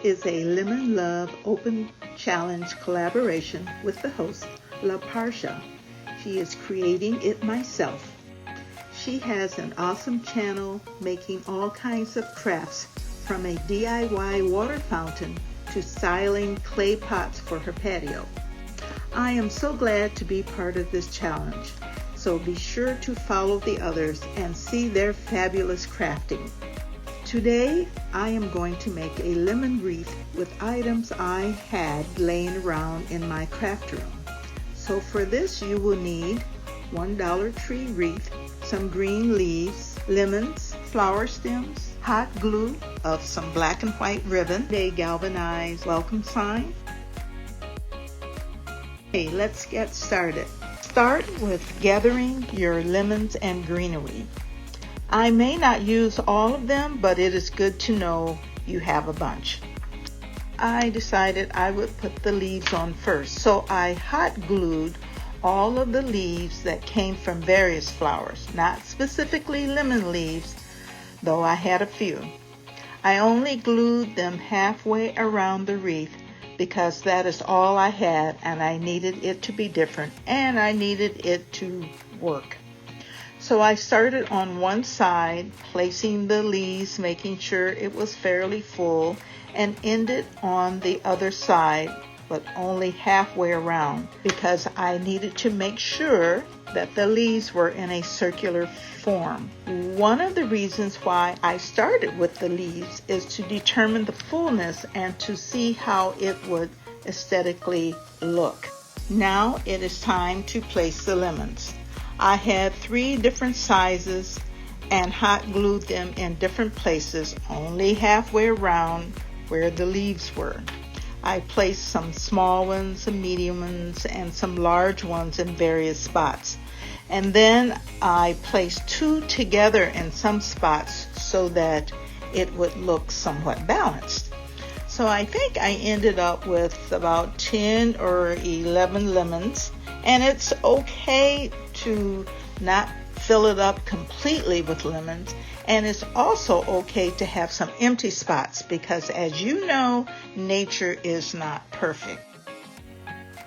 is a Lemon Love Open Challenge collaboration with the host, LaParsha. She is creating it myself. She has an awesome channel making all kinds of crafts, from a DIY water fountain to styling clay pots for her patio. I am so glad to be part of this challenge, so be sure to follow the others and see their fabulous crafting. Today, I am going to make a lemon wreath with items I had laying around in my craft room. So for this, you will need one Dollar Tree wreath, some green leaves, lemons, flower stems, hot glue of some black and white ribbon, a galvanized welcome sign. Okay, let's get started. Start with gathering your lemons and greenery. I may not use all of them, but it is good to know you have a bunch. I decided I would put the leaves on first, so I hot glued all of the leaves that came from various flowers, not specifically lemon leaves, though I had a few. I only glued them halfway around the wreath because that is all I had, and I needed it to be different, and I needed it to work. So I started on one side, placing the leaves, making sure it was fairly full, and ended on the other side, but only halfway around, because I needed to make sure that the leaves were in a circular form. One of the reasons why I started with the leaves is to determine the fullness and to see how it would aesthetically look. Now it is time to place the lemons. I had 3 different sizes and hot glued them in different places, only halfway around where the leaves were. I placed some small ones, some medium ones, and some large ones in various spots. And then I placed 2 together in some spots so that it would look somewhat balanced. So I think I ended up with about 10 or 11 lemons, and it's okay to not fill it up completely with lemons, and it's also okay to have some empty spots because, as you know, nature is not perfect.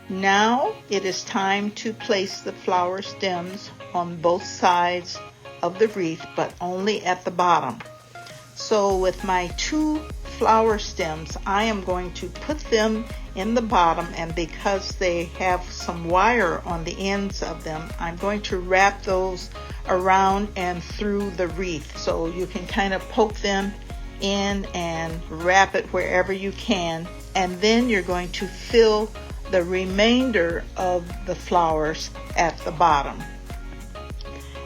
Now it is time to place the flower stems on both sides of the wreath, but only at the bottom. So with my 2 flower stems, I am going to put them in the bottom, and because they have some wire on the ends of them, I'm going to wrap those around and through the wreath, so you can kind of poke them in and wrap it wherever you can, and then you're going to fill the remainder of the flowers at the bottom.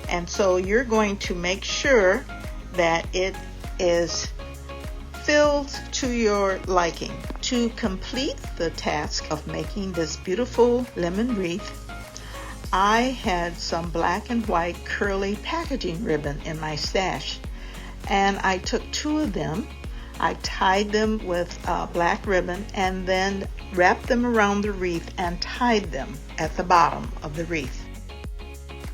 And so you're going to make sure that it is filled to your liking. To complete the task of making this beautiful lemon wreath, I had some black and white curly packaging ribbon in my stash, and I took 2 of them. I tied them with black ribbon and then wrapped them around the wreath and tied them at the bottom of the wreath.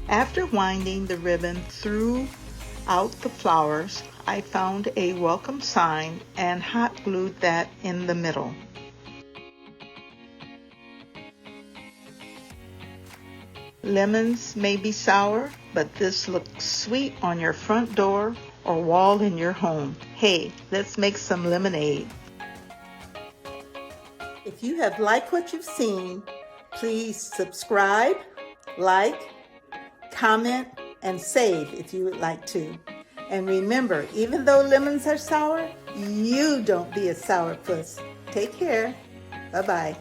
After winding the ribbon throughout the flowers, I found a welcome sign and hot glued that in the middle. Lemons may be sour, but this looks sweet on your front door or wall in your home. Hey, let's make some lemonade. If you have liked what you've seen, please subscribe, like, comment, and save if you would like to. And remember, even though lemons are sour, you don't be a sourpuss. Take care. Bye-bye.